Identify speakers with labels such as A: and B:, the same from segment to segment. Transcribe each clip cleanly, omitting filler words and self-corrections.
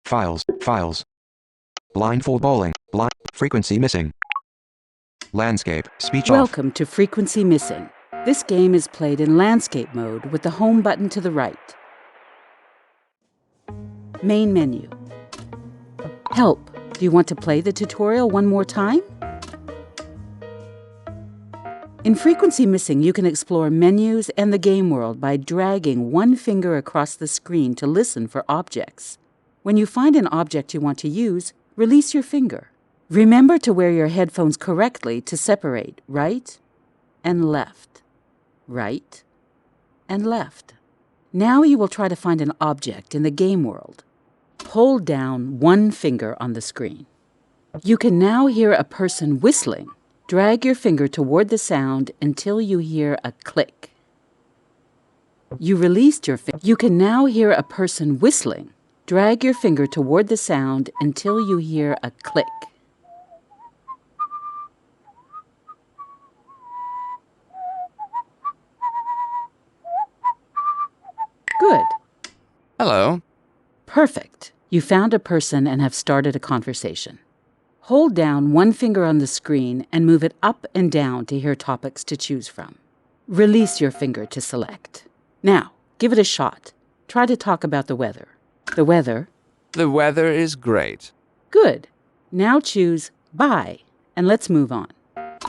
A: files. Blindfold bowling, frequency missing. Landscape, speech off.
B: Welcome to Frequency Missing. This game is played in landscape mode with the home button to the right. Main menu. Help. Do you want to play the tutorial one more time? In Frequency Missing, you can explore menus and the game world by dragging one finger across the screen to listen for objects. When you find an object you want to use, release your finger. Remember to wear your headphones correctly to separate right and left, right and left. Now you will try to find an object in the game world. Hold down one finger on the screen. You can now hear a person whistling. Drag your finger toward the sound until you hear a click. You released your finger. You can now hear a person whistling. Drag your finger toward the sound until you hear a click. Good.
C: Hello.
B: Perfect. You found a person and have started a conversation. Hold down one finger on the screen and move it up and down to hear topics to choose from. Release your finger to select. Now, give it a shot. Try to talk about the weather. The weather.
C: The weather is great.
B: Good. Now choose bye, and let's move on.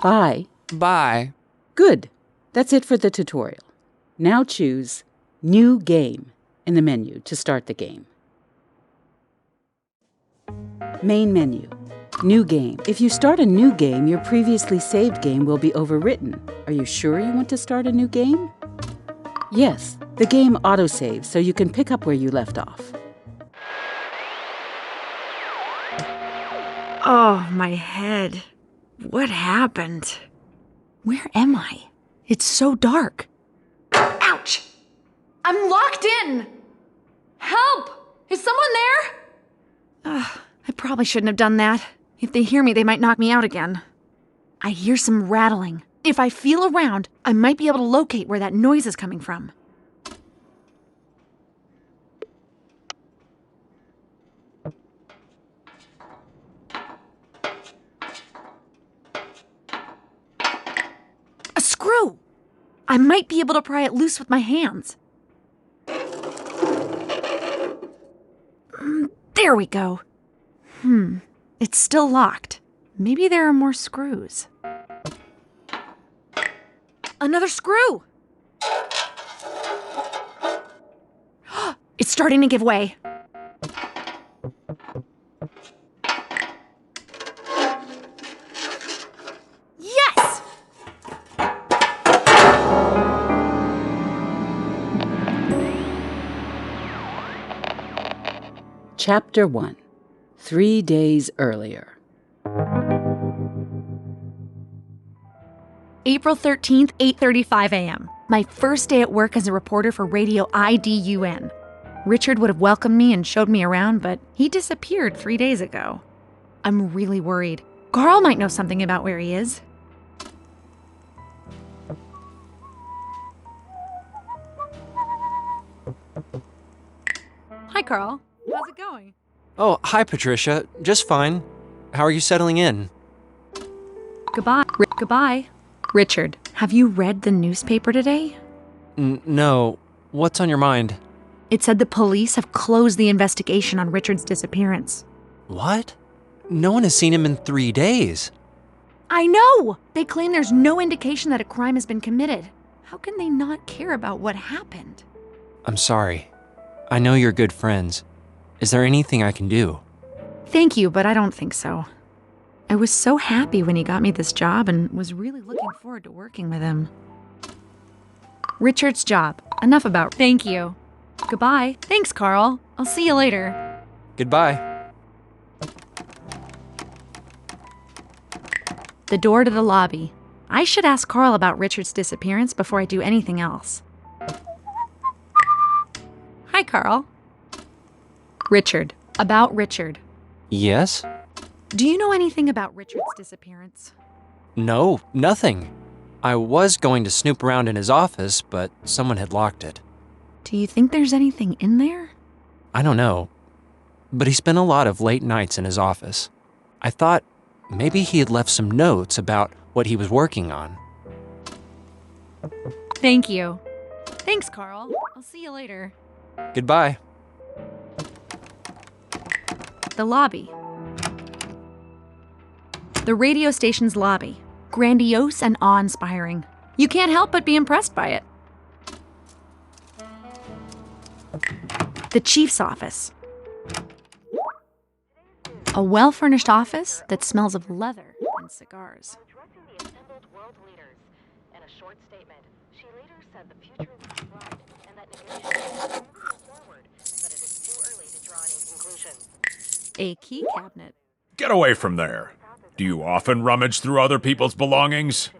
B: Bye.
C: Bye.
B: Good. That's it for the tutorial. Now choose New Game in the menu to start the game. Main menu. New game. If you start a new game, your previously saved game will be overwritten. Are you sure you want to start a new game? Yes, the game autosaves so you can pick up where you left off.
D: Oh, my head. What happened? Where am I? It's so dark.
E: Ouch! I'm locked in! Help! Is someone there?
D: I probably shouldn't have done that. If they hear me, they might knock me out again. I hear some rattling. If I feel around, I might be able to locate where that noise is coming from. A screw! I might be able to pry it loose with my hands. There we go. It's still locked. Maybe there are more screws. Another screw! It's starting to give way. Yes!
B: Chapter 1. 3 days earlier.
D: April 13th, 8:35 a.m. My first day at work as a reporter for Radio IDUN. Richard would have welcomed me and showed me around, but he disappeared 3 days ago. I'm really worried. Carl might know something about where he is. Hi, Carl. How's it going?
F: Oh, hi, Patricia. Just fine. How are you settling in?
D: Goodbye. Goodbye. Richard, have you read the newspaper today?
F: No. What's on your mind?
D: It said the police have closed the investigation on Richard's disappearance.
F: What? No one has seen him in 3 days.
D: I know! They claim there's no indication that a crime has been committed. How can they not care about what happened?
F: I'm sorry. I know you're good friends. Is there anything I can do?
D: Thank you, but I don't think so. I was so happy when he got me this job and was really looking forward to working with him. Richard's job. Enough about... Thank you. Goodbye. Thanks, Carl. I'll see you later.
F: Goodbye.
D: The door to the lobby. I should ask Carl about Richard's disappearance before I do anything else. Hi, Carl. Richard. About Richard.
F: Yes?
D: Do you know anything about Richard's disappearance?
F: No, nothing. I was going to snoop around in his office, but someone had locked it.
D: Do you think there's anything in there?
F: I don't know. but he spent a lot of late nights in his office. I thought maybe he had left some notes about what he was working on.
D: Thank you. Thanks, Carl. I'll see you later.
F: Goodbye.
D: The lobby. The radio station's lobby. Grandiose and awe-inspiring. You can't help but be impressed by it. The chief's office. A well-furnished office that smells of leather and cigars.
G: Addressing the assembled world leaders. In a short statement, she later said the future was bright and that negotiations are moving forward, but it is too early to draw any conclusions.
D: A key cabinet.
H: Get away from there. Do you often rummage through other people's belongings?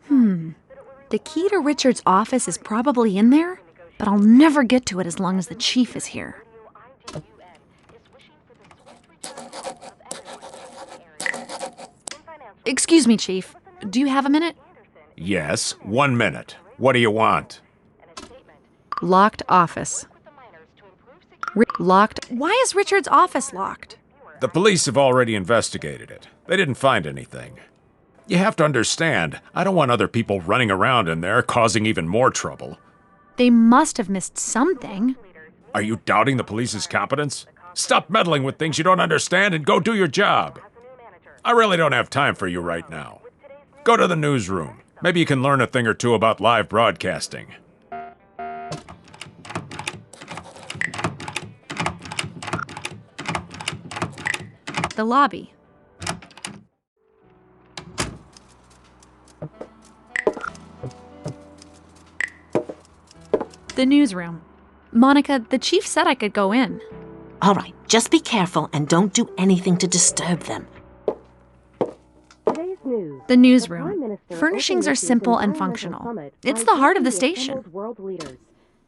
D: The key to Richard's office is probably in there, but I'll never get to it as long as the chief is here. Excuse me, Chief. Do you have a minute?
H: Yes, 1 minute. What do you want?
D: Locked office. Locked. Why is Richard's office locked?
H: The police have already investigated it. They didn't find anything. You have to understand, I don't want other people running around in there causing even more trouble.
D: They must have missed something.
H: Are you doubting the police's competence? Stop meddling with things you don't understand and go do your job. I really don't have time for you right now. Go to the newsroom. Maybe you can learn a thing or two about live broadcasting.
D: The lobby. The newsroom. Monica, the chief said I could go in.
I: All right, just be careful and don't do anything to disturb them.
G: Today's news.
D: The newsroom. Furnishings are simple and functional. It's the heart of the station.
G: World leaders.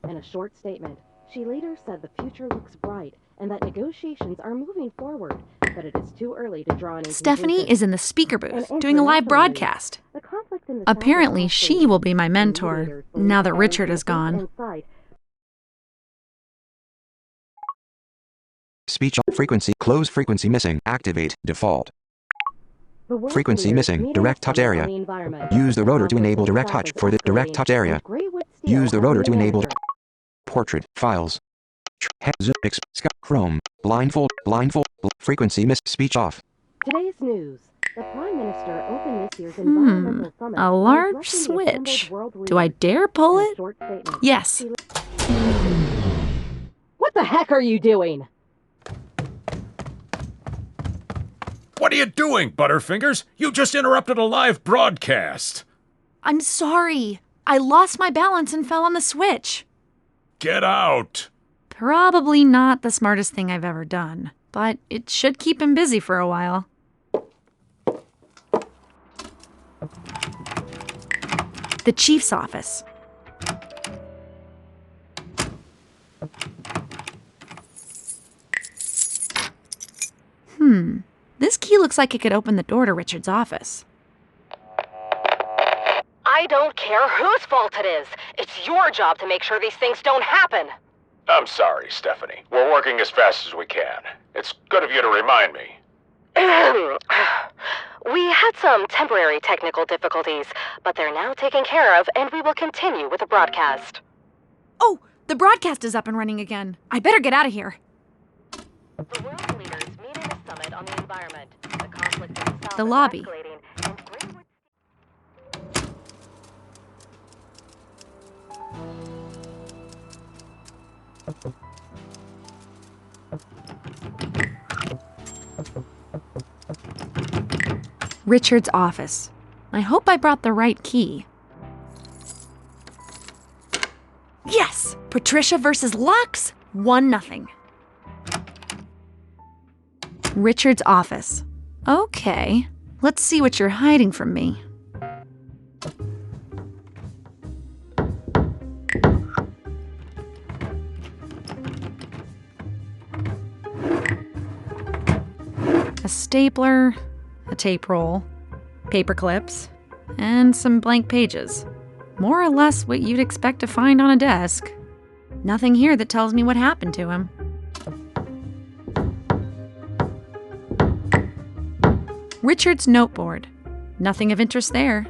G: In a short statement, she later said the future looks bright and that negotiations are moving forward, but it is too early to draw any
D: Stephanie
G: conclusions.
D: is in the speaker booth doing a live broadcast.
G: The conflict in the
D: Apparently,
G: South is
D: she will be my
G: escalating.
D: mentor
G: Leaders believe
D: now that
G: China
D: Richard
G: has
D: is gone.
G: inside.
A: Speech off. Frequency. Close frequency missing. Activate. Default.
G: The world
A: Frequency
G: leaders
A: missing.
G: meeting
A: Direct
G: a
A: touch
G: summit
A: area.
G: on the environment.
A: Use the rotor to
G: conflict
A: enable
G: in the
A: direct
G: South
A: touch
G: is
A: for the direct
G: escalating,
A: touch area.
G: and Greywood Steel
A: Use the
G: has
A: rotor
G: a
A: to
G: new
A: enable
G: manager.
A: portrait. Files. Chrome. Blindfold. Frequency miss. Speech off.
G: Today's news. The Prime Minister opened this year's environmental summit
D: A
G: by
D: large
G: addressing the assembled
D: switch.
G: world
D: Do I
G: leaders.
D: dare pull
G: In a
D: it?
G: short statement,
D: Yes.
G: What the heck are you doing?
H: What are you doing, Butterfingers? You just interrupted a live broadcast.
D: I'm sorry. I lost my balance and fell on the switch.
H: Get out.
D: Probably not the smartest thing I've ever done, but it should keep him busy for a while. The chief's office. This key looks like it could open the door to Richard's office.
G: I don't care whose fault it is. It's your job to make sure these things don't happen.
H: I'm sorry, Stephanie. We're working as fast as we can. It's good of you to remind me.
G: We had some temporary technical difficulties, but they're now taken care of, and we will continue with the broadcast.
D: Oh, the broadcast is up and running again. I better get out of here.
G: The world leaders meet in a summit on the environment. The conflict in the South
D: The
G: is
D: lobby.
G: escalating, and Greenwood...
D: Richard's office. I hope I brought the right key. Yes! Patricia versus Lux? 1-0. Richard's office. Okay. Let's see what you're hiding from me. A stapler, a tape roll, paper clips, and some blank pages. More or less what you'd expect to find on a desk. Nothing here that tells me what happened to him. Richard's noteboard. Nothing of interest there.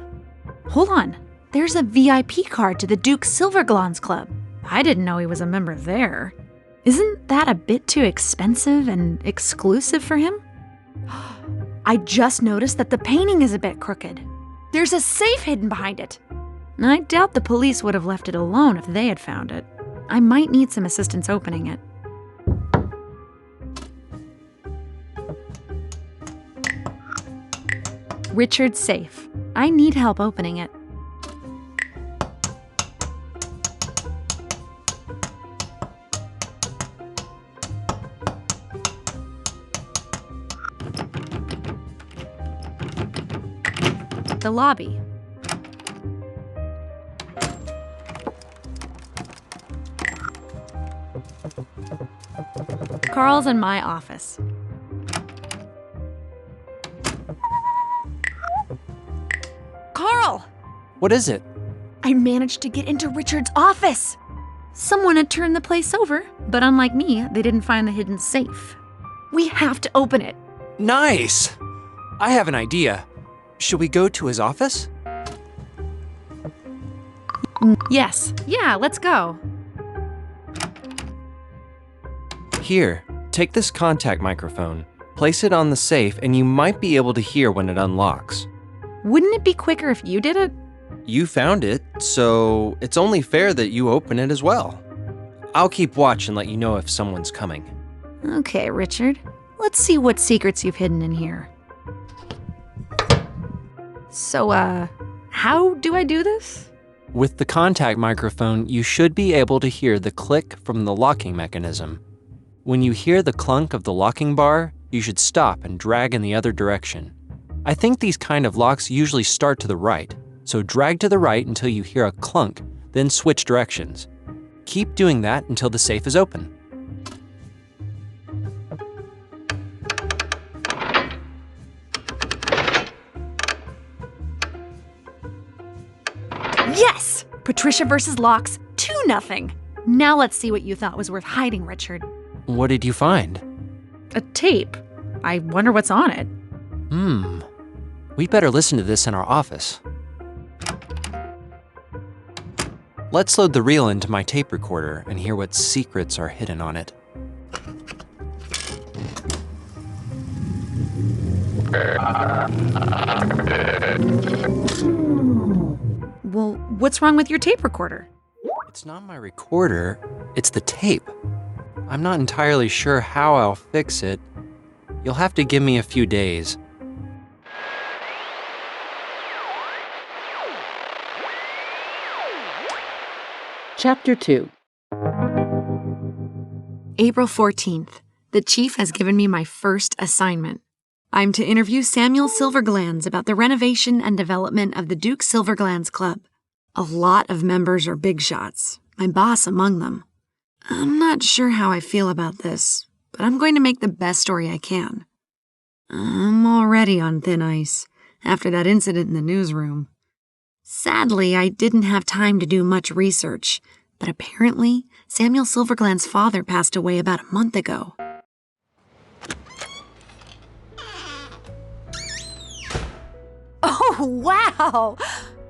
D: Hold on. There's a VIP card to the Duke Silverglans Club. I didn't know he was a member there. Isn't that a bit too expensive and exclusive for him? I just noticed that the painting is a bit crooked. There's a safe hidden behind it. I doubt the police would have left it alone if they had found it. I might need some assistance opening it. Richard's safe. I need help opening it. The lobby. Carl's in my office. Carl!
F: What is it?
D: I managed to get into Richard's office. Someone had turned the place over, but unlike me, they didn't find the hidden safe. We have to open it.
F: Nice! I have an idea. Should we go to his office?
D: Yes. Yeah, let's go.
F: Here, take this contact microphone. Place it on the safe and you might be able to hear when it unlocks.
D: Wouldn't it be quicker if you did it?
F: You found it, so it's only fair that you open it as well. I'll keep watch and let you know if someone's coming.
D: Okay, Richard. Let's see what secrets you've hidden in here. So, how do I do this?
F: With the contact microphone, you should be able to hear the click from the locking mechanism. When you hear the clunk of the locking bar, you should stop and drag in the other direction. I think these kind of locks usually start to the right, so drag to the right until you hear a clunk, then switch directions. Keep doing that until the safe is open.
D: Yes! Patricia versus locks, 2-0. Now let's see what you thought was worth hiding, Richard.
F: What did you find?
D: A tape. I wonder what's on it.
F: We'd better listen to this in our office. Let's load the reel into my tape recorder and hear what secrets are hidden on it.
D: Well, what's wrong with your tape recorder?
F: It's not my recorder, it's the tape. I'm not entirely sure how I'll fix it. You'll have to give me a few days.
B: Chapter 2.
D: April 14th. The chief has given me my first assignment. I'm to interview Samuel Silverglans about the renovation and development of the Duke Silverglans Club. A lot of members are big shots, my boss among them. I'm not sure how I feel about this, but I'm going to make the best story I can. I'm already on thin ice after that incident in the newsroom. Sadly, I didn't have time to do much research, but apparently Samuel Silverglans' father passed away about a month ago. Oh, wow!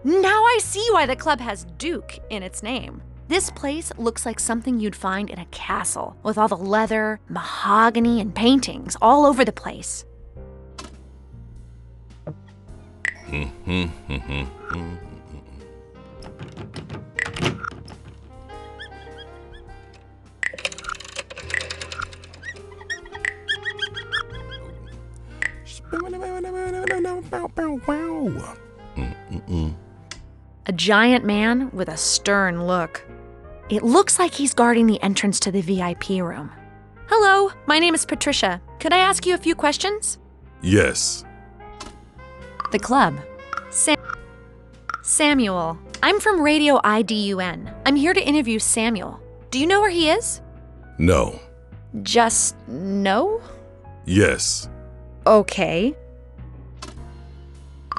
D: Now I see why the club has Duke in its name. This place looks like something you'd find in a castle, with all the leather, mahogany, and paintings all over the place. A giant man with a stern look. It looks like he's guarding the entrance to the VIP room. Hello, my name is Patricia. Could I ask you a few questions?
J: Yes.
D: The club. Samuel. I'm from Radio IDUN. I'm here to interview Samuel. Do you know where he is?
J: No.
D: Just no?
J: Yes.
D: Okay.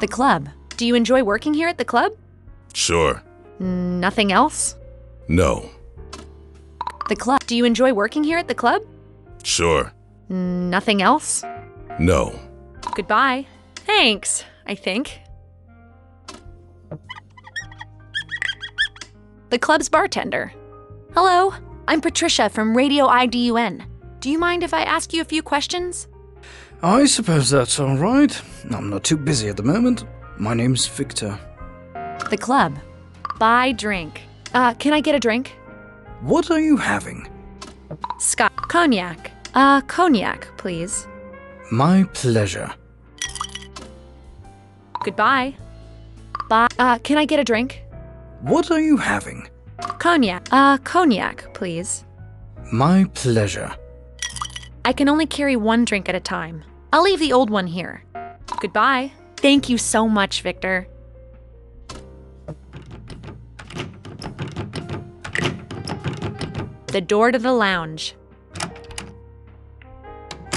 D: The club. Do you enjoy working here at the club?
J: Sure.
D: Nothing else?
J: No.
D: The club. Do you enjoy working here at the club?
J: Sure.
D: Nothing else?
J: No.
D: Goodbye. Thanks, I think. The club's bartender. Hello, I'm Patricia from Radio IDUN. Do you mind if I ask you a few questions?
K: I suppose that's all right. I'm not too busy at the moment. My name's Victor.
D: The club. Buy drink. Can I get a drink?
K: What are you having?
D: Scotch. Cognac. Cognac, please.
K: My pleasure.
D: Goodbye. Bye. Can I get a drink?
K: What are you having?
D: Cognac. Cognac, please.
K: My pleasure.
D: I can only carry one drink at a time. I'll leave the old one here. Goodbye. Thank you so much, Victor. The door to the lounge.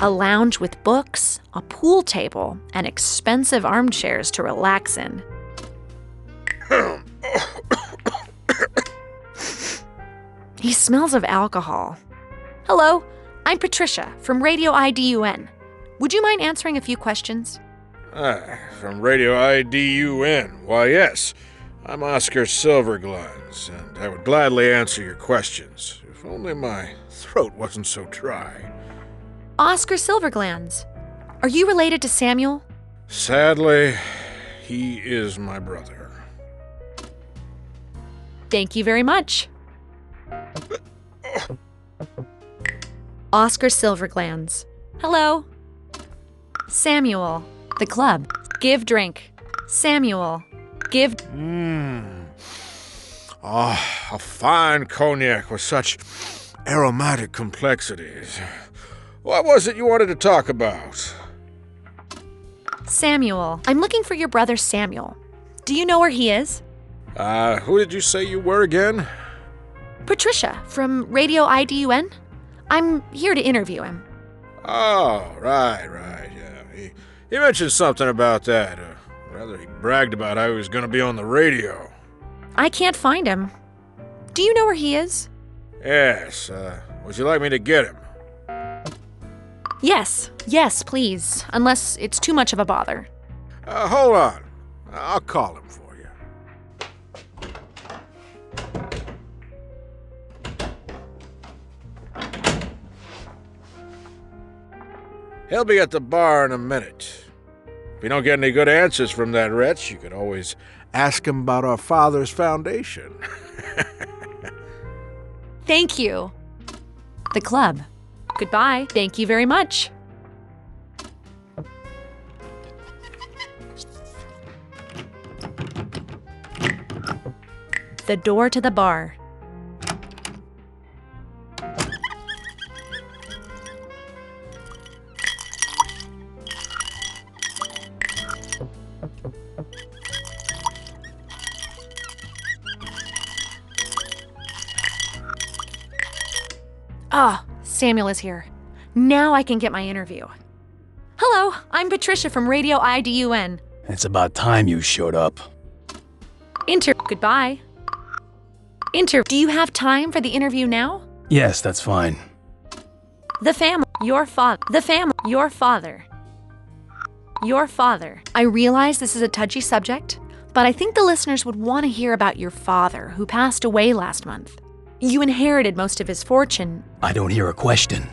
D: A lounge with books, a pool table, and expensive armchairs to relax in. He smells of alcohol. Hello, I'm Patricia from Radio IDUN. Would you mind answering a few questions?
L: From Radio IDUN. Why, yes. I'm Oscar Silverglands, and I would gladly answer your questions, if only my throat wasn't so dry.
D: Oscar Silverglands. Are you related to Samuel?
L: Sadly, he is my brother.
D: Thank you very much. Oscar Silverglands. Hello. Samuel. The club. Give drink. Samuel. Give.
L: A fine cognac with such aromatic complexities. What was it you wanted to talk about?
D: Samuel. I'm looking for your brother Samuel. Do you know where he is?
L: Who did you say you were again?
D: Patricia from Radio IDUN. I'm here to interview him.
L: Oh, right, yeah. He mentioned something about that. Rather, he bragged about how he was going to be on the radio.
D: I can't find him. Do you know where he is?
L: Yes, would you like me to get him?
D: Yes, please. Unless it's too much of a bother.
L: Hold on. I'll call him for you. He'll be at the bar in a minute. If you don't get any good answers from that wretch, you could always ask him about our father's foundation.
D: Thank you. The club. Goodbye. Thank you very much. The door to the bar. Samuel is here. Now I can get my interview. Hello, I'm Patricia from Radio IDUN.
K: It's about time you showed up.
D: Goodbye. Do you have time for the interview now?
K: Yes, that's fine.
D: Your father. I realize this is a touchy subject, but I think the listeners would want to hear about your father, who passed away last month. You inherited most of his fortune.
K: I don't hear a question.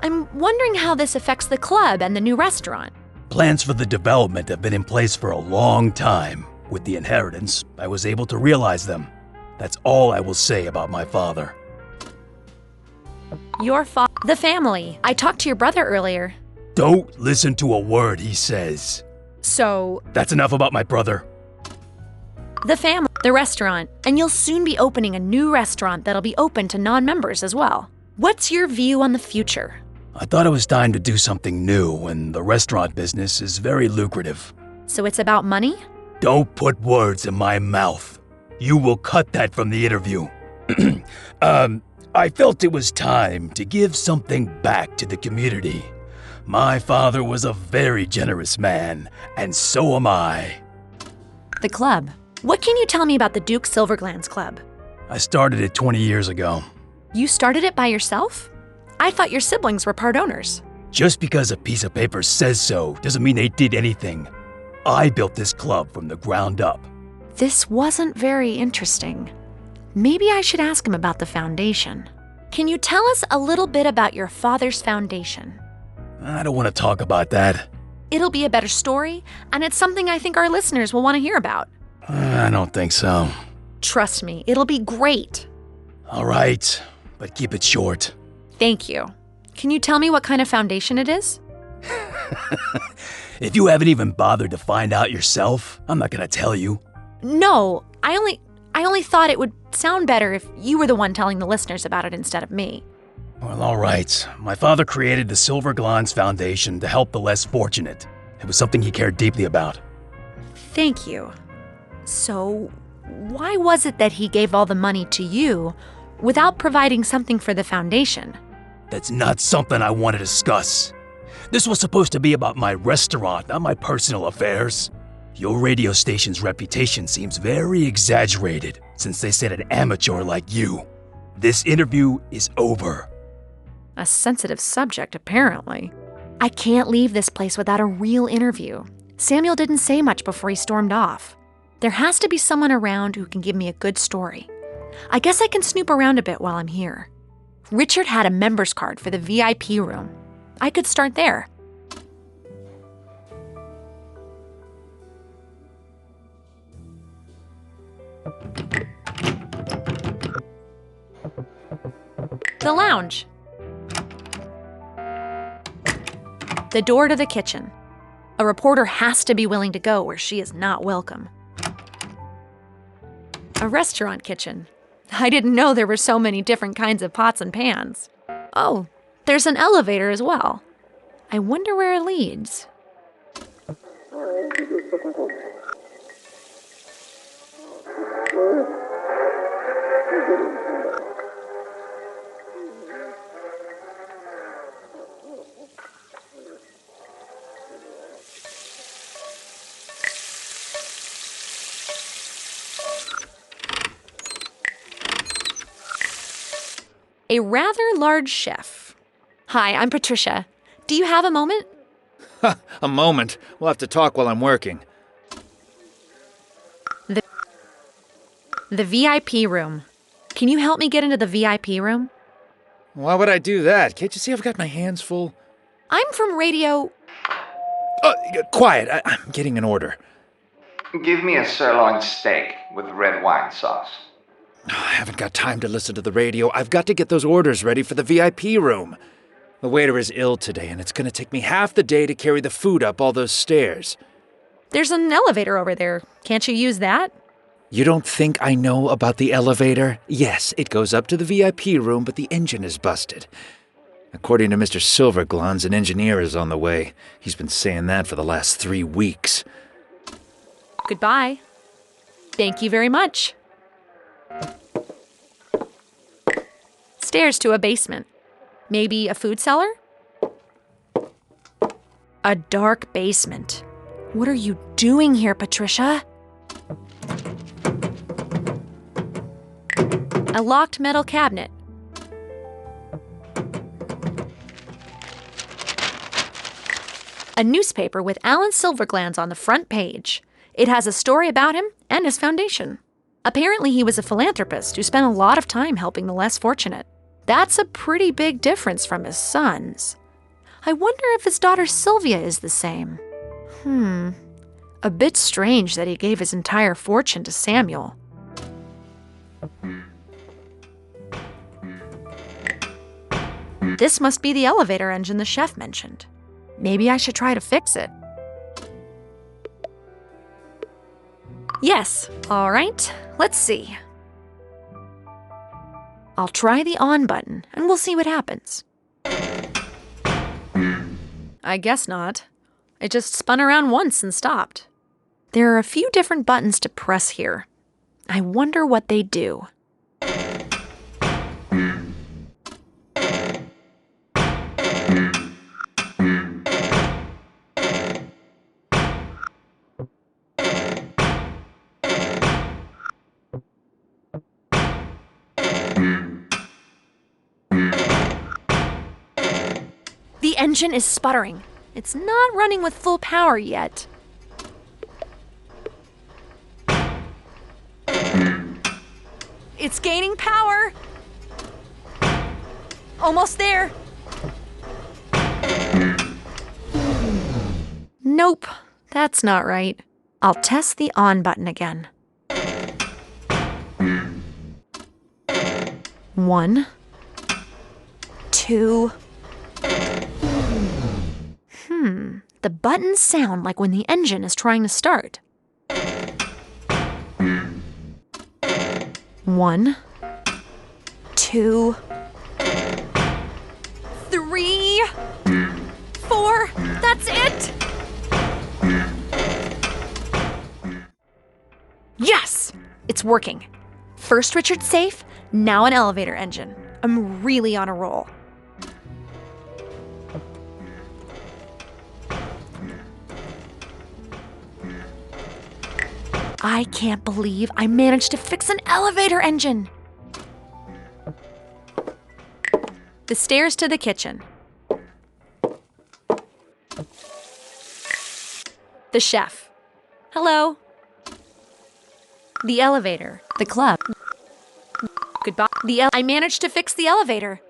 D: I'm wondering how this affects the club and the new restaurant.
K: Plans for the development have been in place for a long time. With the inheritance, I was able to realize them. That's all I will say about my father.
D: The family. I talked to your brother earlier.
K: Don't listen to a word he says.
D: So...
K: That's enough about my brother.
D: The restaurant. And you'll soon be opening a new restaurant that'll be open to non-members as well. What's your view on the future?
K: I thought it was time to do something new, and the restaurant business is very lucrative.
D: So it's about money?
K: Don't put words in my mouth. You will cut that from the interview. I felt it was time to give something back to the community. My father was a very generous man, and so am I.
D: The club. What can you tell me about the Duke Silverglands Club?
K: I started it 20 years ago.
D: You started it by yourself? I thought your siblings were part owners.
K: Just because a piece of paper says so doesn't mean they did anything. I built this club from the ground up.
D: This wasn't very interesting. Maybe I should ask him about the foundation. Can you tell us a little bit about your father's foundation?
K: I don't want to talk about that.
D: It'll be a better story, and it's something I think our listeners will want to hear about.
K: I don't think so.
D: Trust me, it'll be great.
K: All right, but keep it short.
D: Thank you. Can you tell me what kind of foundation it is?
K: If you haven't even bothered to find out yourself, I'm not gonna tell you.
D: No, I only thought it would sound better if you were the one telling the listeners about it instead of me.
K: Well, all right. My father created the Silver Glans Foundation to help the less fortunate. It was something he cared deeply about.
D: Thank you. So, why was it that he gave all the money to you without providing something for the foundation?
K: That's not something I want to discuss. This was supposed to be about my restaurant, not my personal affairs. Your radio station's reputation seems very exaggerated since they sent an amateur like you. This interview is over.
D: A sensitive subject, apparently. I can't leave this place without a real interview. Samuel didn't say much before he stormed off. There has to be someone around who can give me a good story. I guess I can snoop around a bit while I'm here. Richard had a member's card for the VIP room. I could start there. The lounge. The door to the kitchen. A reporter has to be willing to go where she is not welcome. A restaurant kitchen. I didn't know there were so many different kinds of pots and pans. Oh, there's an elevator as well. I wonder where it leads. A rather large chef. Hi, I'm Patricia. Do you have a moment?
M: A moment. We'll have to talk while I'm working.
D: The VIP room. Can you help me get into the VIP room?
M: Why would I do that? Can't you see I've got my hands full?
D: I'm from radio...
M: Quiet. I'm getting an order.
N: Give me a sirloin steak with red wine sauce.
M: I haven't got time to listen to the radio. I've got to get those orders ready for the VIP room. The waiter is ill today, and it's going to take me half the day to carry the food up all those stairs.
D: There's an elevator over there. Can't you use that?
M: You don't think I know about the elevator? Yes, it goes up to the VIP room, but the engine is busted. According to Mr. Silverglans, an engineer is on the way. He's been saying that for the last 3 weeks.
D: Goodbye. Thank you very much. Stairs to a basement. Maybe a food cellar? A dark basement. What are you doing here, Patricia? A locked metal cabinet. A newspaper with Alan Silverglans on the front page. It has a story about him and his foundation. Apparently, he was a philanthropist who spent a lot of time helping the less fortunate. That's a pretty big difference from his sons. I wonder if his daughter Sylvia is the same. A bit strange that he gave his entire fortune to Samuel. This must be the elevator engine the chef mentioned. Maybe I should try to fix it. Yes, all right, let's see. I'll try the on button, and we'll see what happens. I guess not. It just spun around once and stopped. There are a few different buttons to press here. I wonder what they do. The engine is sputtering. It's not running with full power yet. It's gaining power. Almost there. Nope, that's not right. I'll test the on button again. 1, 2. The buttons sound like when the engine is trying to start. 1, 2, 3, 4. That's it! Yes! It's working. First Richard's safe, now an elevator engine. I'm really on a roll. I can't believe I managed to fix an elevator engine. The stairs to the kitchen. The chef. Hello. The elevator. The club. Goodbye. I managed to fix the elevator.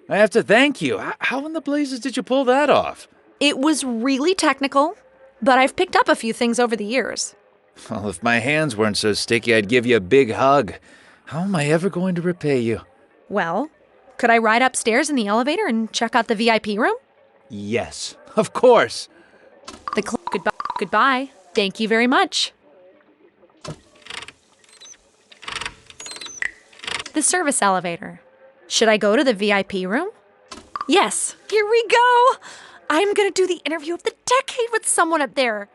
M: I have to thank you. How in the blazes did you pull that off?
D: It was really technical, but I've picked up a few things over the years.
M: Well, if my hands weren't so sticky, I'd give you a big hug. How am I ever going to repay you?
D: Well, could I ride upstairs in the elevator and check out the VIP room?
M: Yes, of course.
D: Goodbye. Thank you very much. The service elevator. Should I go to the VIP room? Yes, here we go. I'm gonna do the interview of the decade with someone up there.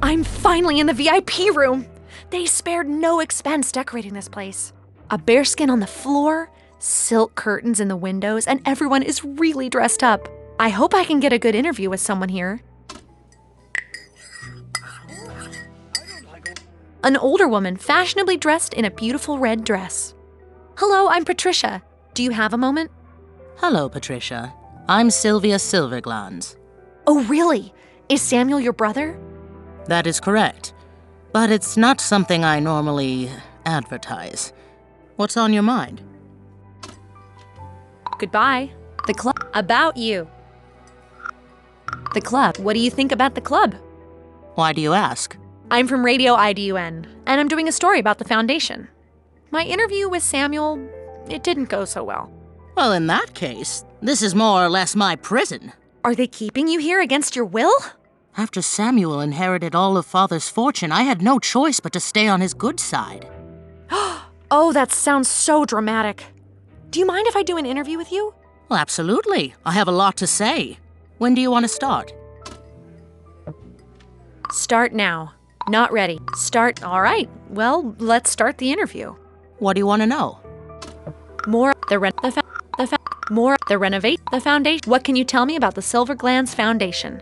D: I'm finally in the VIP room. They spared no expense decorating this place. A bearskin on the floor, silk curtains in the windows, and everyone is really dressed up. I hope I can get a good interview with someone here. An older woman fashionably dressed in a beautiful red dress. Hello, I'm Patricia. Do you have a moment?
O: Hello, Patricia. I'm Sylvia Silverglans.
D: Oh, really? Is Samuel your brother?
O: That is correct. But it's not something I normally advertise. What's on your mind?
D: Goodbye. The club. About you. The club. What do you think about the club?
O: Why do you ask?
D: I'm from Radio IDUN, and I'm doing a story about the Foundation. My interview with Samuel, it didn't go so well.
O: Well, in that case, this is more or less my prison.
D: Are they keeping you here against your will?
O: After Samuel inherited all of Father's fortune, I had no choice but to stay on his good side.
D: Oh, that sounds so dramatic. Do you mind if I do an interview with you?
O: Well, absolutely. I have a lot to say. When do you want to start?
D: Start now. Not ready. Start. All right. Well, let's start the interview.
O: What do you want to know?
D: More renovate the foundation. What can you tell me about the Silverglans Foundation?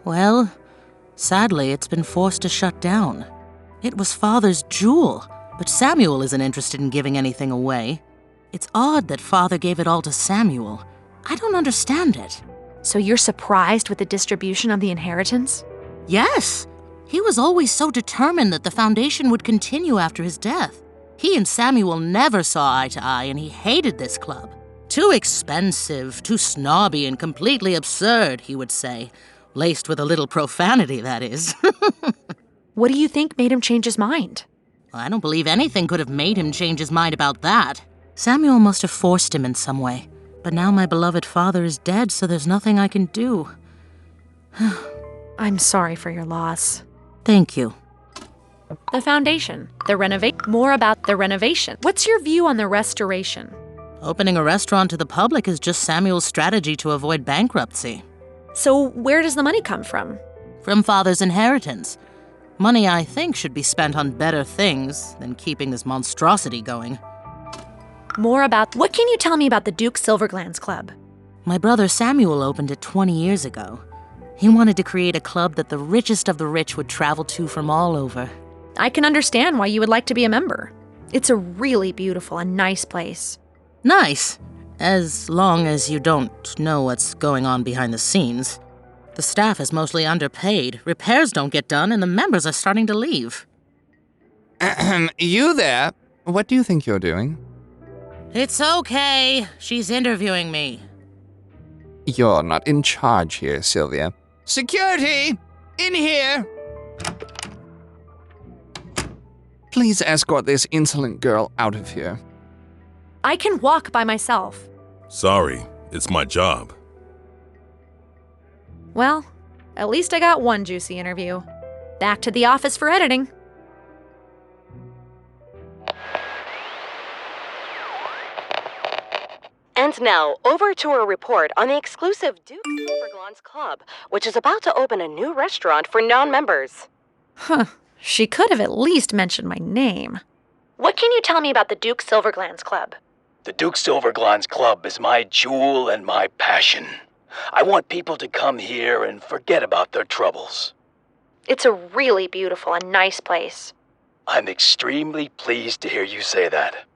O: Well, sadly, it's been forced to shut down. It was Father's jewel, but Samuel isn't interested in giving anything away. It's odd that Father gave it all to Samuel. I don't understand it.
D: So you're surprised with the distribution of the inheritance?
O: Yes. He was always so determined that the foundation would continue after his death. He and Samuel never saw eye to eye, and he hated this club. Too expensive, too snobby, and completely absurd, he would say. Laced with a little profanity, that is.
D: What do you think made him change his mind?
O: I don't believe anything could have made him change his mind about that. Samuel must have forced him in some way. But now my beloved father is dead, so there's nothing I can do.
D: I'm sorry for your loss.
O: Thank you.
D: The foundation. More about the renovation. What's your view on the restoration?
O: Opening a restaurant to the public is just Samuel's strategy to avoid bankruptcy.
D: So where does the money come from?
O: From Father's inheritance. Money, I think, should be spent on better things than keeping this monstrosity going.
D: What can you tell me about the Duke Silverglans Club?
O: My brother Samuel opened it 20 years ago. He wanted to create a club that the richest of the rich would travel to from all over.
D: I can understand why you would like to be a member. It's a really beautiful and nice place.
O: Nice, as long as you don't know what's going on behind the scenes. The staff is mostly underpaid, repairs don't get done, and the members are starting to leave.
C: You there? What do you think you're doing?
O: It's okay. She's interviewing me.
C: You're not in charge here, Sylvia. Security! In here! Please escort this insolent girl out of here.
D: I can walk by myself.
J: Sorry, it's my job.
D: Well, at least I got one juicy interview. Back to the office for editing.
G: And now, over to a report on the exclusive Duke Silverglans Club, which is about to open a new restaurant for non-members.
D: Huh. She could have at least mentioned my name.
G: What can you tell me about the Duke Silverglans Club?
K: The Duke Silverglans Club is my jewel and my passion. I want people to come here and forget about their troubles.
G: It's a really beautiful and nice place.
K: I'm extremely pleased to hear you say that.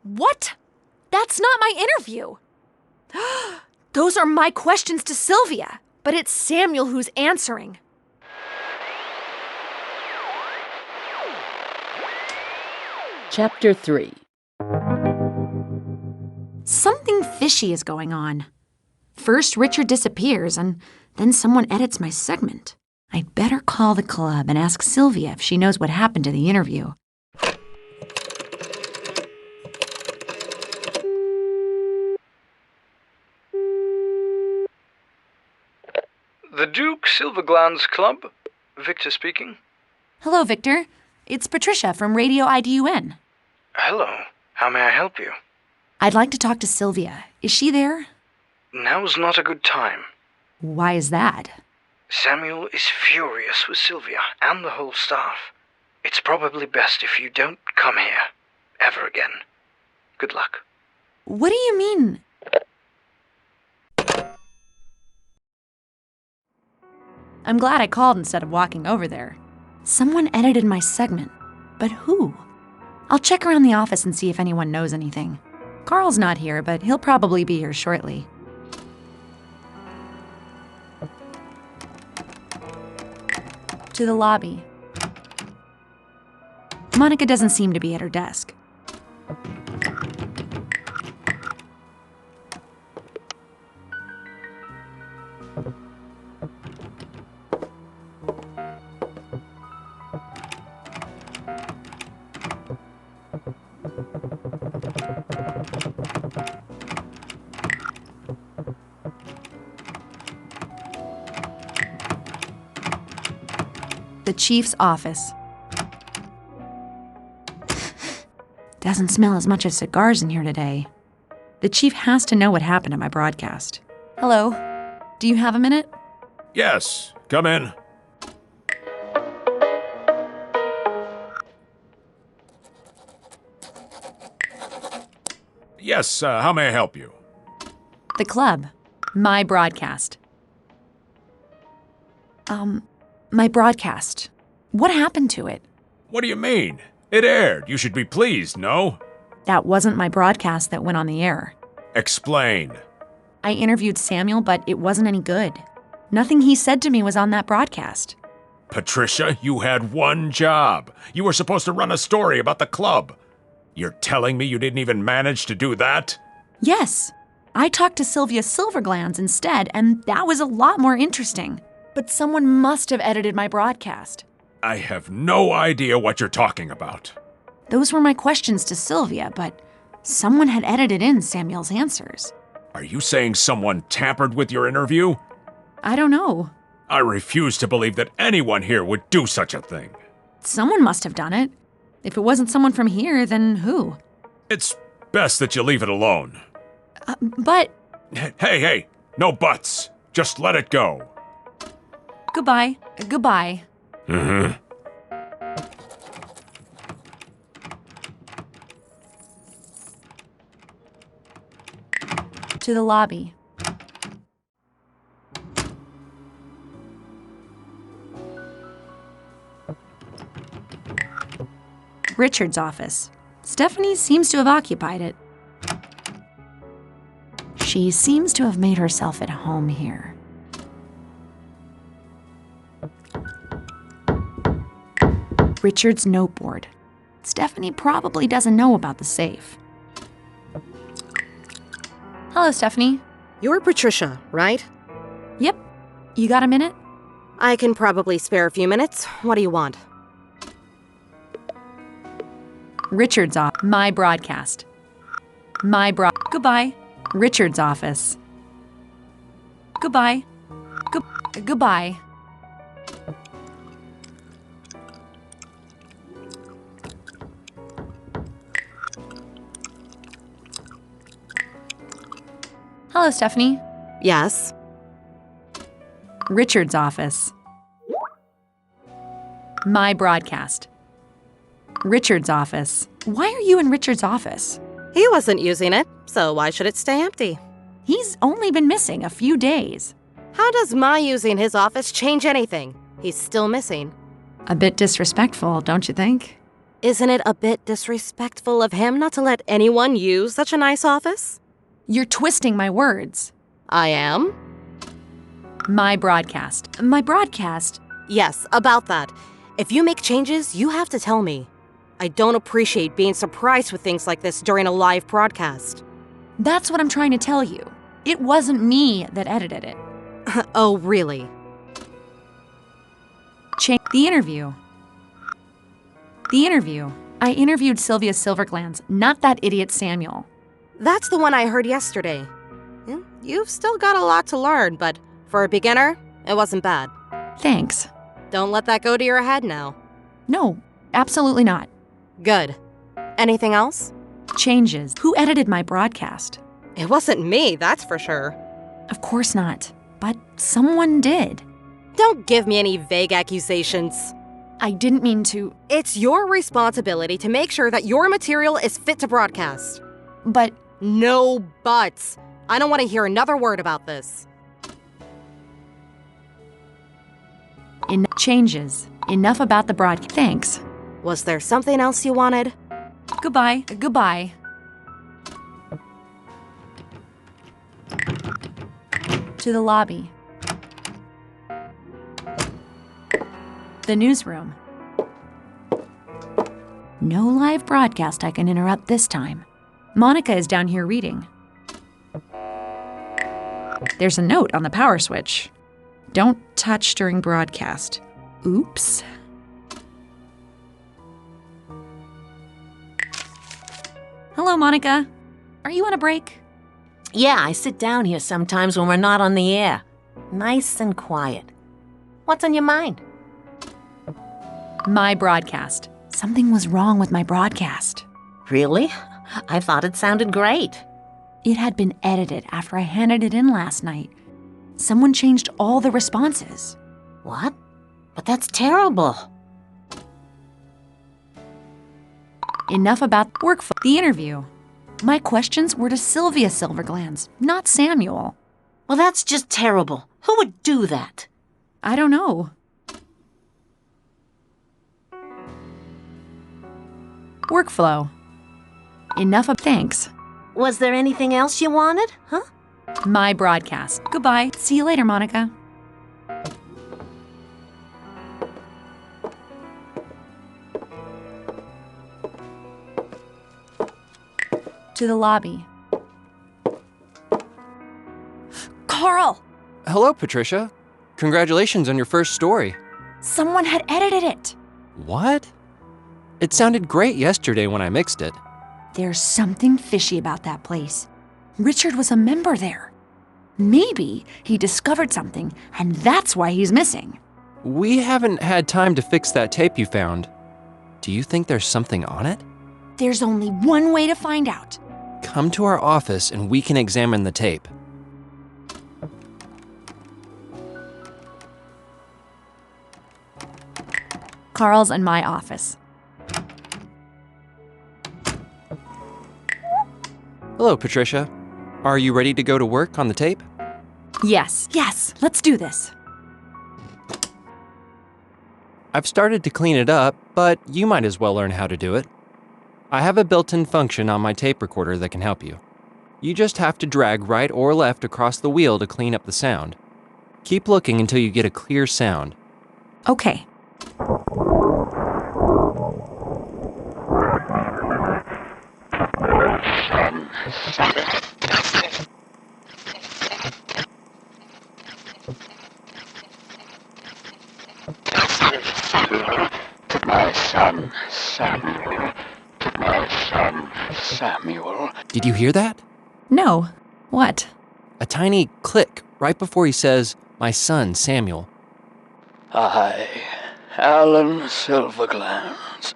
D: What? That's not my interview. Those are my questions to Sylvia, but it's Samuel who's answering.
B: Chapter 3.
D: Something fishy is going on. First, Richard disappears, and then someone edits my segment. I'd better call the club and ask Sylvia if she knows what happened to the interview.
P: The Duke Silverglans Club? Victor speaking.
D: Hello, Victor. It's Patricia from Radio IDUN.
P: Hello. How may I help you?
D: I'd like to talk to Sylvia. Is she there?
P: Now's not a good time.
D: Why is that?
P: Samuel is furious with Sylvia and the whole staff. It's probably best if you don't come here ever again. Good luck.
D: What do you mean? I'm glad I called instead of walking over there. Someone edited my segment, but who? I'll check around the office and see if anyone knows anything. Carl's not here, but he'll probably be here shortly. To the lobby. Monica doesn't seem to be at her desk. The chief's office. Doesn't smell as much of cigars in here today. The chief has to know what happened at my broadcast. Hello. Do you have a minute?
H: Yes, come in. Yes, how may I help you?
D: The club. My broadcast. My broadcast. What happened to it?
H: What do you mean? It aired. You should be pleased, no?
D: That wasn't my broadcast that went on the air.
H: Explain.
D: I interviewed Samuel, but it wasn't any good. Nothing he said to me was on that broadcast.
H: Patricia, you had one job. You were supposed to run a story about the club. You're telling me you didn't even manage to do that?
D: Yes. I talked to Sylvia Silverglans instead, and that was a lot more interesting. But someone must have edited my broadcast.
H: I have no idea what you're talking about.
D: Those were my questions to Sylvia, but someone had edited in Samuel's answers.
H: Are you saying someone tampered with your interview?
D: I don't know.
H: I refuse to believe that anyone here would do such a thing.
D: Someone must have done it. If it wasn't someone from here, then who?
H: It's best that you leave it alone.
D: But...
H: Hey, no buts. Just let it go.
D: Goodbye. Goodbye.
H: Mm-hmm.
D: To the lobby. Richard's office. Stephanie seems to have occupied it. She seems to have made herself at home here. Richard's noteboard. Stephanie probably doesn't know about the safe. Hello, Stephanie.
Q: You're Patricia, right?
D: Yep. You got a minute?
Q: I can probably spare a few minutes. What do you want?
D: Richard's office. My broadcast. Goodbye. Richard's office. Goodbye. Goodbye. Hello, Stephanie.
Q: Yes?
D: Richard's office. My broadcast. Richard's office. Why are you in Richard's office?
Q: He wasn't using it, so why should it stay empty?
D: He's only been missing a few days.
Q: How does my using his office change anything? He's still missing.
D: A bit disrespectful, don't you think?
Q: Isn't it a bit disrespectful of him not to let anyone use such a nice office?
D: You're twisting my words.
Q: I am?
D: My broadcast. My broadcast?
Q: Yes, about that. If you make changes, you have to tell me. I don't appreciate being surprised with things like this during a live broadcast.
D: That's what I'm trying to tell you. It wasn't me that edited it.
Q: Oh, really?
D: The interview. I interviewed Sylvia Silverglands, not that idiot Samuel.
Q: That's the one I heard yesterday. You've still got a lot to learn, but for a beginner, it wasn't bad.
D: Thanks.
Q: Don't let that go to your head now.
D: No, absolutely not.
Q: Good. Anything else?
D: Changes. Who edited my broadcast?
Q: It wasn't me, that's for sure.
D: Of course not, but someone did.
Q: Don't give me any vague accusations.
D: I didn't mean to.
Q: It's your responsibility to make sure that your material is fit to broadcast.
D: But...
Q: No buts. I don't want to hear another word about this.
D: Changes. Enough about the broadcast. Thanks.
Q: Was there something else you wanted?
D: Goodbye. To the lobby. The newsroom. No live broadcast I can interrupt this time. Monica is down here reading. There's a note on the power switch. Don't touch during broadcast. Oops. Hello, Monica. Are you on a break?
I: Yeah, I sit down here sometimes when we're not on the air. Nice and quiet. What's on your mind?
D: My broadcast. Something was wrong with my broadcast.
I: Really? I thought it sounded great.
D: It had been edited after I handed it in last night. Someone changed all the responses.
I: What? But that's terrible.
D: Enough about the interview. My questions were to Sylvia Silverglands, not Samuel.
I: Well, that's just terrible. Who would do that?
D: I don't know. Workflow. Enough of thanks.
I: Was there anything else you wanted, huh?
D: My broadcast. Goodbye. See you later, Monica. To the lobby. Carl!
F: Hello, Patricia. Congratulations on your first story.
D: Someone had edited it.
F: What? It sounded great yesterday when I mixed it.
D: There's something fishy about that place. Richard was a member there. Maybe he discovered something, and that's why he's missing.
F: We haven't had time to fix that tape you found. Do you think there's something on it?
D: There's only one way to find out.
F: Come to our office and we can examine the tape.
D: Carl's in my office.
F: Hello, Patricia. Are you ready to go to work on the tape?
D: Yes, let's do this.
F: I've started to clean it up, but you might as well learn how to do it. I have a built-in function on my tape recorder that can help you. You just have to drag right or left across the wheel to clean up the sound. Keep looking until you get a clear sound.
D: Okay.
R: son, Samuel. To my son, Samuel.
F: Did you hear that?
D: No. What?
F: A tiny click right before he says, my son, Samuel.
R: I, Alan Silverglands,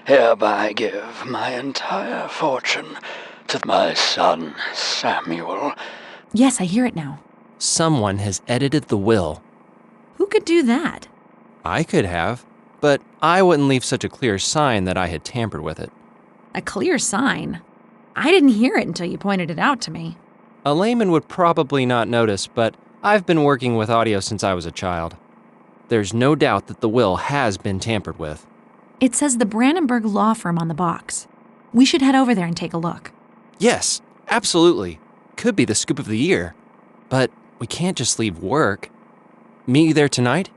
R: hereby give my entire fortune to my son, Samuel.
D: Yes, I hear it now.
F: Someone has edited the will.
D: Who could do that?
F: I could have, but I wouldn't leave such a clear sign that I had tampered with it.
D: A clear sign? I didn't hear it until you pointed it out to me.
F: A layman would probably not notice, but I've been working with audio since I was a child. There's no doubt that the will has been tampered with.
D: It says the Brandenburg Law Firm on the box. We should head over there and take a look.
F: Yes, absolutely. Could be the scoop of the year. But we can't just leave work. Meet you there tonight?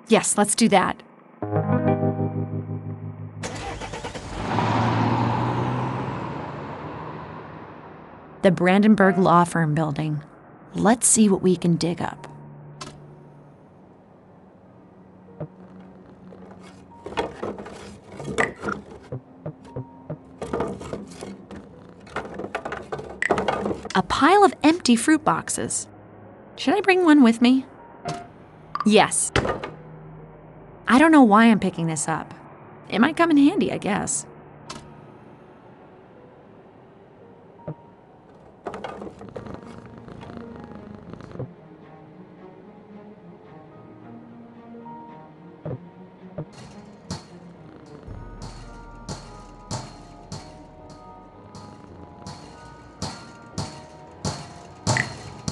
D: Yes, let's do that. The Brandenburg Law Firm building. Let's see what we can dig up. A pile of empty fruit boxes. Should I bring one with me? Yes. I don't know why I'm picking this up. It might come in handy, I guess.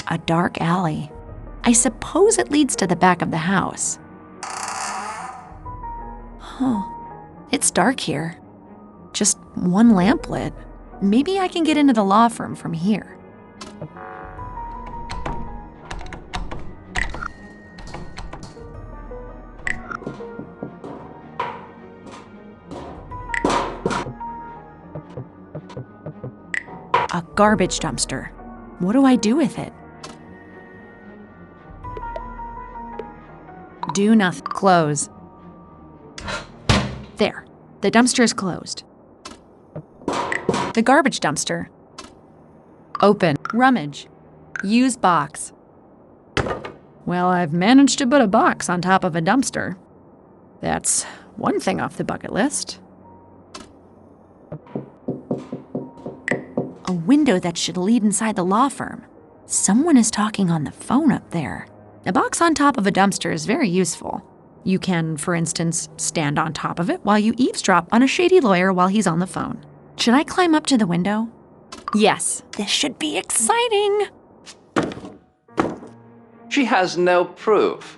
D: A dark alley. I suppose it leads to the back of the house. Huh. It's dark here. Just one lamp lit. Maybe I can get into the law firm from here. A garbage dumpster. What do I do with it? Do nothing. Close. There. The dumpster is closed. The garbage dumpster. Open. Rummage. Use box. Well, I've managed to put a box on top of a dumpster. That's one thing off the bucket list. A window that should lead inside the law firm. Someone is talking on the phone up there. A box on top of a dumpster is very useful. You can, for instance, stand on top of it while you eavesdrop on a shady lawyer while he's on the phone. Should I climb up to the window? Yes. This should be exciting.
N: She has no proof.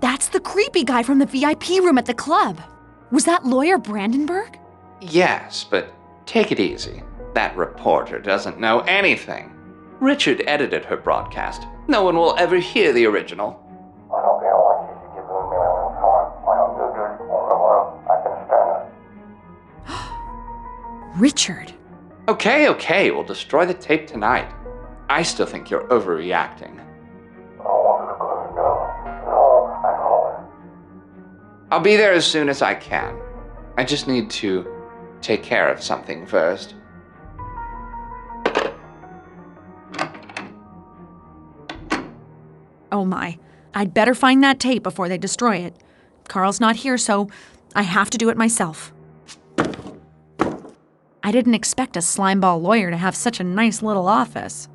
D: That's the creepy guy from the VIP room at the club. Was that lawyer Brandenburg?
N: Yes, but take it easy. That reporter doesn't know anything. Richard edited her broadcast. No one will ever hear the original.
D: Richard.
N: Okay, we'll destroy the tape tonight. I still think you're overreacting. I'll be there as soon as I can. I just need to take care of something first.
D: Oh my. I'd better find that tape before they destroy it. Carl's not here, so I have to do it myself. I didn't expect a slimeball lawyer to have such a nice little office.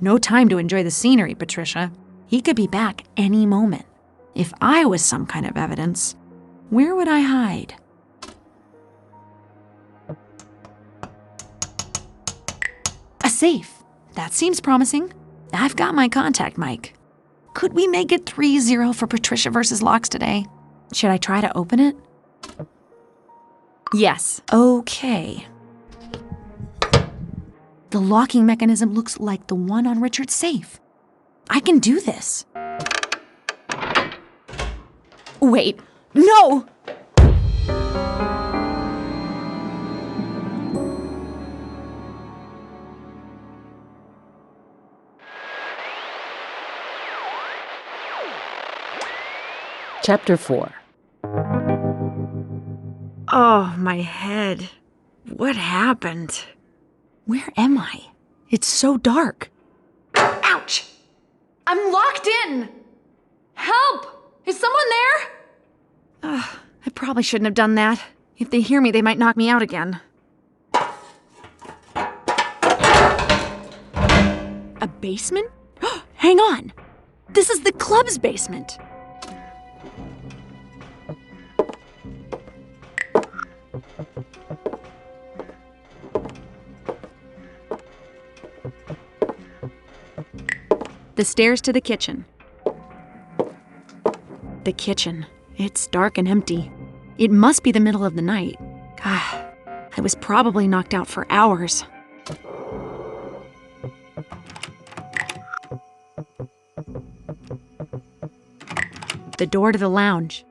D: No time to enjoy the scenery, Patricia. He could be back any moment. If I was some kind of evidence, where would I hide? A safe. That seems promising. I've got my contact mic. Could we make it 3-0 for Patricia versus Locks today? Should I try to open it? Yes. Okay. The locking mechanism looks like the one on Richard's safe. I can do this. Wait. No!
B: Chapter 4.
D: Oh, my head. What happened? Where am I? It's so dark.
E: Ouch! I'm locked in! Help! Is someone there?
D: I probably shouldn't have done that. If they hear me, they might knock me out again. A basement? Hang on! This is the club's basement. The stairs to the kitchen. The kitchen. It's dark and empty. It must be the middle of the night. God, I was probably knocked out for hours. The door to the lounge.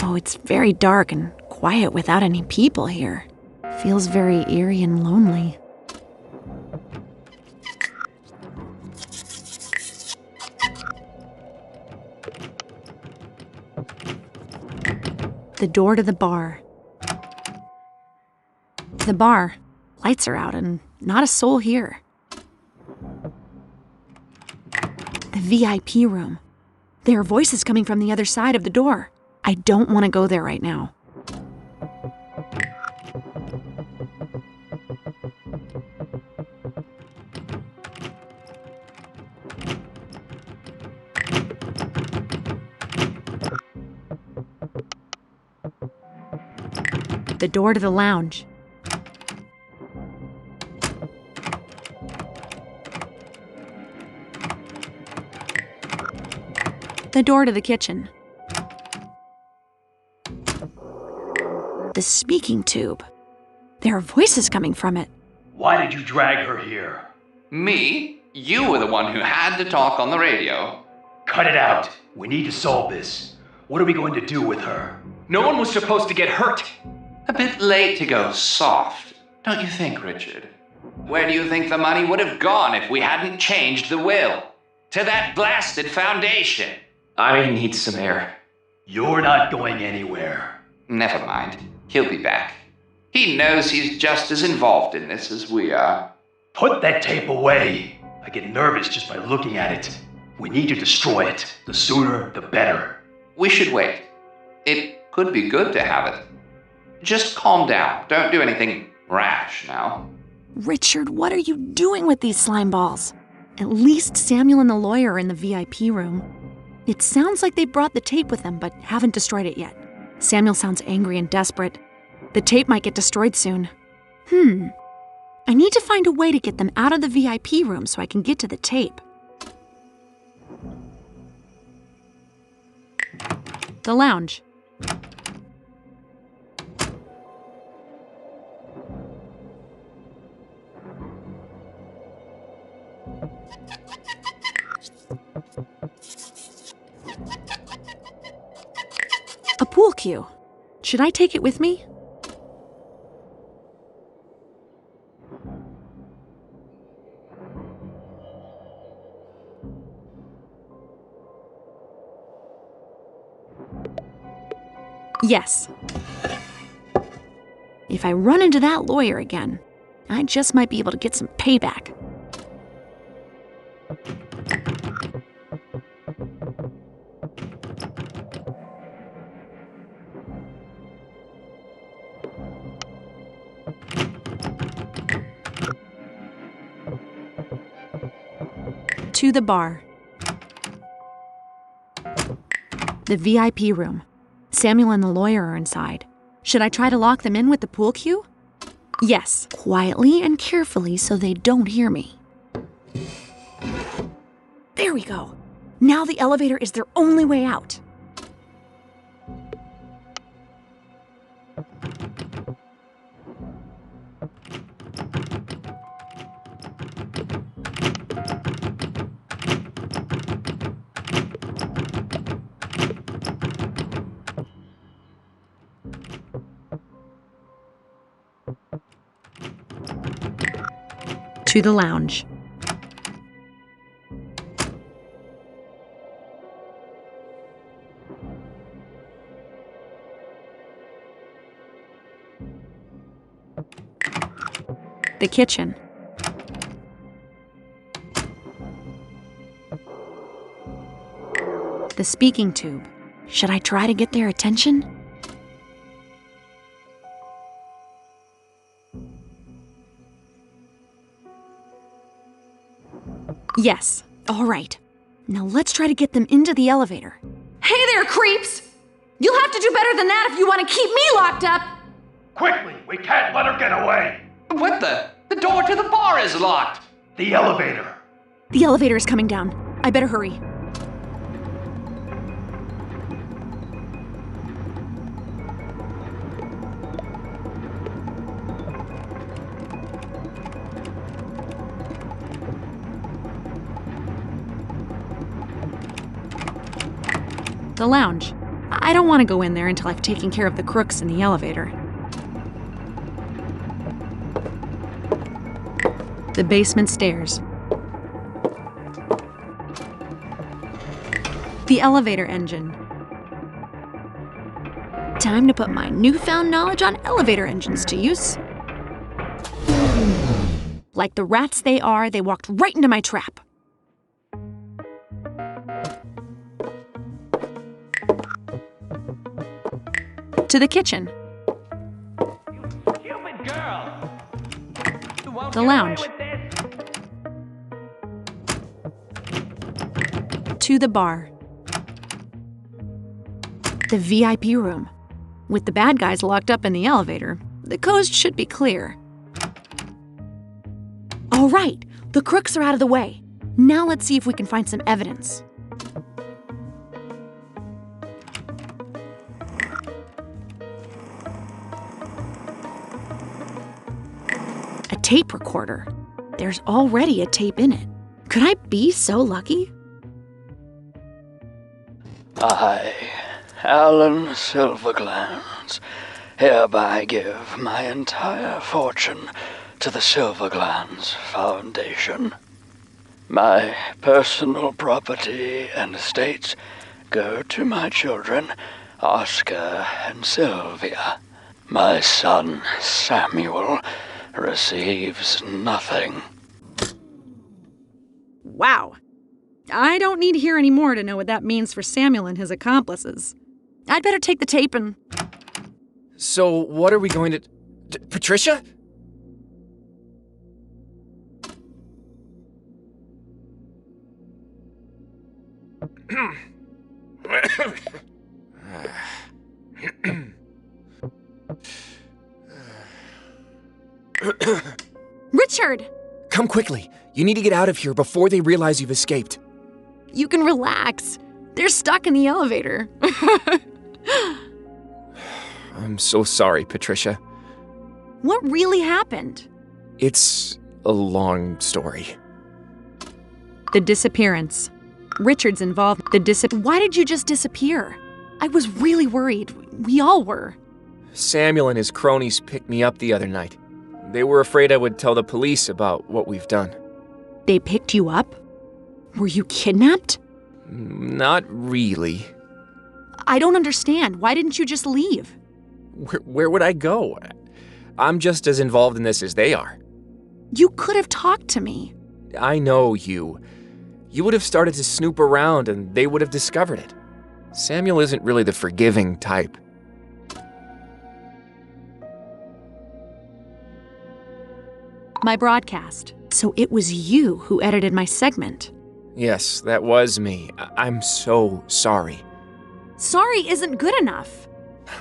D: Oh, it's very dark and quiet without any people here. Feels very eerie and lonely. The door to the bar. The bar. Lights are out and not a soul here. The VIP room. There are voices coming from the other side of the door. I don't want to go there right now. The door to the lounge. The door to the kitchen. The speaking tube. There are voices coming from it.
K: Why did you drag her here?
N: Me? You were the one who had to talk on the radio.
K: Cut it out. We need to solve this. What are we going to do with her?
N: No one was supposed to get hurt. A bit late to go soft, don't you think, Richard? Where do you think the money would have gone if we hadn't changed the will? To that blasted foundation. I need some air.
K: You're not going anywhere.
N: Never mind. He'll be back. He knows he's just as involved in this as we are.
K: Put that tape away. I get nervous just by looking at it. We need to destroy it. The sooner, the better.
N: We should wait. It could be good to have it. Just calm down. Don't do anything rash now.
D: Richard, what are you doing with these slime balls? At least Samuel and the lawyer are in the VIP room. It sounds like they brought the tape with them, but haven't destroyed it yet. Samuel sounds angry and desperate. The tape might get destroyed soon. I need to find a way to get them out of the VIP room so I can get to the tape. The lounge. A pool cue. Should I take it with me? Yes. If I run into that lawyer again, I just might be able to get some payback. To the bar. The VIP room. Samuel and the lawyer are inside. Should I try to lock them in with the pool cue? Yes, quietly and carefully so they don't hear me. There we go. Now the elevator is their only way out. To the lounge. The kitchen. The speaking tube. Should I try to get their attention? Yes. All right. Now let's try to get them into the elevator.
E: Hey there, creeps! You'll have to do better than that if you want to keep me locked up!
S: Quickly! We can't let her get away!
N: What the? The door to the bar is locked!
S: The elevator!
D: The elevator is coming down. I better hurry. The lounge. I don't want to go in there until I've taken care of the crooks in the elevator. The basement stairs. The elevator engine. Time to put my newfound knowledge on elevator engines to use. Like the rats they are, they walked right into my trap. To the kitchen. The lounge. To the bar. The VIP room. With the bad guys locked up in the elevator, the coast should be clear. All right, the crooks are out of the way. Now let's see if we can find some evidence. A tape recorder. There's already a tape in it. Could I be so lucky?
R: I, Alan Silverglands, hereby give my entire fortune to the Silverglands Foundation. My personal property and estates go to my children, Oscar and Sylvia. My son, Samuel, receives nothing.
D: Wow. I don't need to hear any more to know what that means for Samuel and his accomplices. I'd better take the tape and...
C: So, what are we going to... Patricia?
D: Richard!
C: Come quickly. You need to get out of here before they realize you've escaped.
D: You can relax. They're stuck in the elevator.
C: I'm so sorry, Patricia.
D: What really happened?
C: It's a long story.
D: The disappearance. Richard's involved. Why did you just disappear? I was really worried. We all were.
C: Samuel and his cronies picked me up the other night. They were afraid I would tell the police about what we've done.
D: They picked you up? Were you kidnapped?
C: Not really.
D: I don't understand. Why didn't you just leave?
C: Where would I go? I'm just as involved in this as they are.
D: You could have talked to me.
C: I know you. You would have started to snoop around and they would have discovered it. Samuel isn't really the forgiving type.
D: My broadcast. So it was you who edited my segment.
C: Yes, that was me. I'm so sorry.
D: Sorry isn't good enough.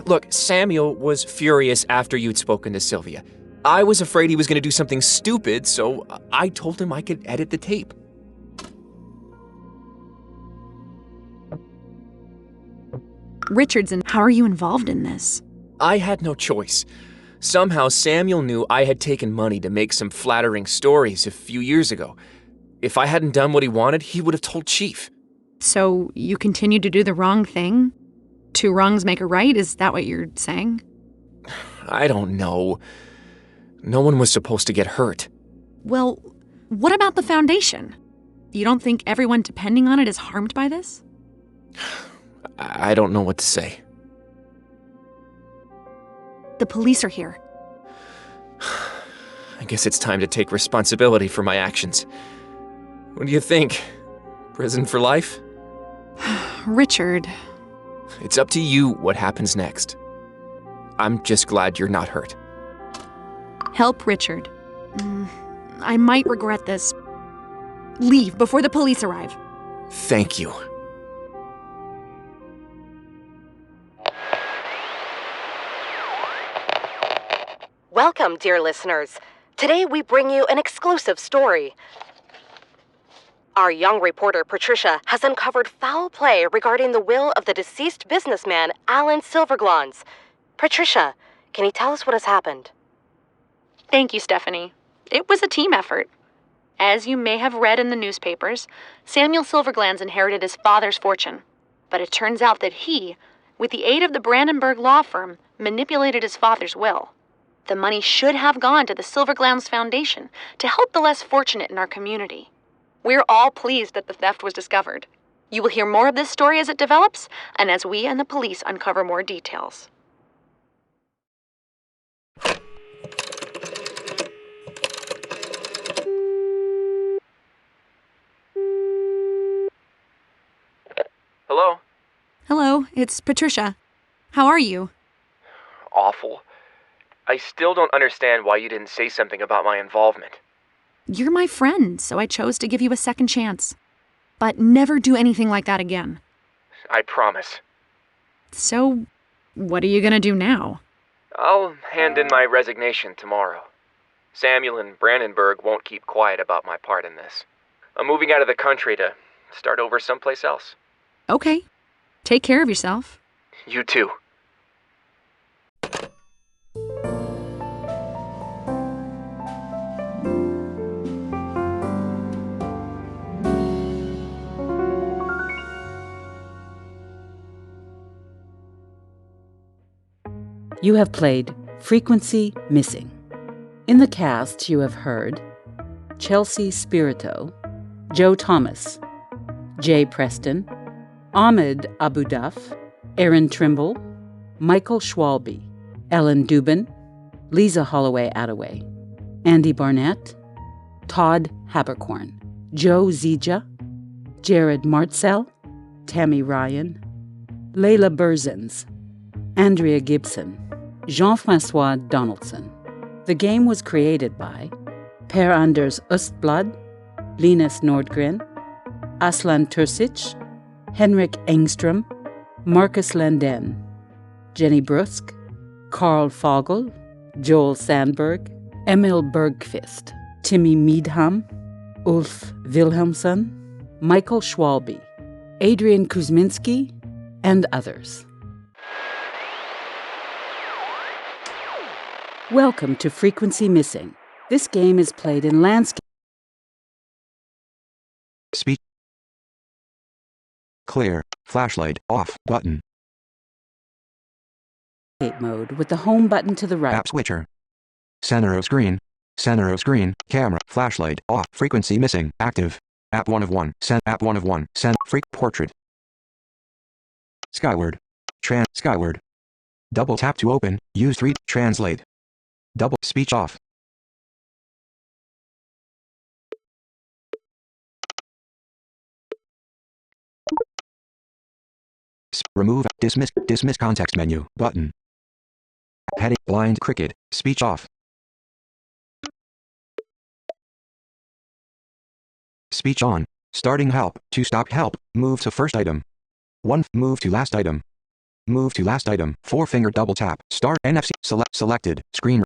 C: Look, Samuel was furious after you'd spoken to Sylvia. I was afraid he was going to do something stupid, so I told him I could edit the tape.
D: Richardson, how are you involved in this?
C: I had no choice. Somehow Samuel knew I had taken money to make some flattering stories a few years ago. If I hadn't done what he wanted, he would have told Chief.
D: So you continued to do the wrong thing? Two wrongs make a right? Is that what you're saying?
C: I don't know. No one was supposed to get hurt.
D: Well, what about the foundation? You don't think everyone depending on it is harmed by this?
C: I don't know what to say.
D: The police are here.
C: I guess it's time to take responsibility for my actions. What do you think? Prison for life?
D: Richard.
C: It's up to you what happens next. I'm just glad you're not hurt.
D: Help Richard. I might regret this. Leave before the police arrive.
C: Thank you.
Q: Welcome, dear listeners. Today we bring you an exclusive story. Our young reporter, Patricia, has uncovered foul play regarding the will of the deceased businessman, Alan Silverglans. Patricia, can you tell us what has happened?
D: Thank you, Stephanie. It was a team effort. As you may have read in the newspapers, Samuel Silverglans inherited his father's fortune. But it turns out that he, with the aid of the Brandenburg law firm, manipulated his father's will. The money should have gone to the Silverglans Foundation to help the less fortunate in our community. We're all pleased that the theft was discovered. You will hear more of this story as it develops, and as we and the police uncover more details.
C: Hello?
D: Hello, it's Patricia. How are you?
C: Awful. I still don't understand why you didn't say something about my involvement.
D: You're my friend, so I chose to give you a second chance. But never do anything like that again.
C: I promise.
D: So, what are you gonna do now?
C: I'll hand in my resignation tomorrow. Samuel and Brandenburg won't keep quiet about my part in this. I'm moving out of the country to start over someplace else.
D: Okay. Take care of yourself.
C: You too.
B: You have played Frequency Missing. In the cast, you have heard Chelsea Spirito, Joe Thomas, Jay Preston, Ahmed Abudaf, Aaron Trimble, Michael Schwalbe, Ellen Dubin, Lisa Holloway-Attaway, Andy Barnett, Todd Habercorn, Joe Zija, Jared Martzell, Tammy Ryan, Layla Burzins, Andrea Gibson, Jean-Francois Donaldson. The game was created by Per Anders Östblad, Linus Nordgren, Aslan Tursic, Henrik Engström, Marcus Landen, Jenny Brusk, Carl Fogel, Joel Sandberg, Emil Bergqvist, Timmy Meadham, Ulf Wilhelmsson, Michael Schwalbe, Adrian Kuzminski, and others. Welcome to Frequency Missing. This game is played in landscape
A: Speech. Clear. Flashlight off button.
B: mode with the home button to the right.
A: App switcher. Center of screen. Center of screen. Camera. Flashlight off. Frequency missing. Active. App 1 of 1. App 1 of 1. Freak portrait. Skyward. Skyward. Double tap to open. Use 3. Translate. Double speech off. Remove. Dismiss context menu button. Heading. Blind cricket. Speech off. Speech on. Starting help. To stop help. Move to first item. 1. Move to last item. Move to last item. 4-finger double tap. Start NFC. Selected. Screen.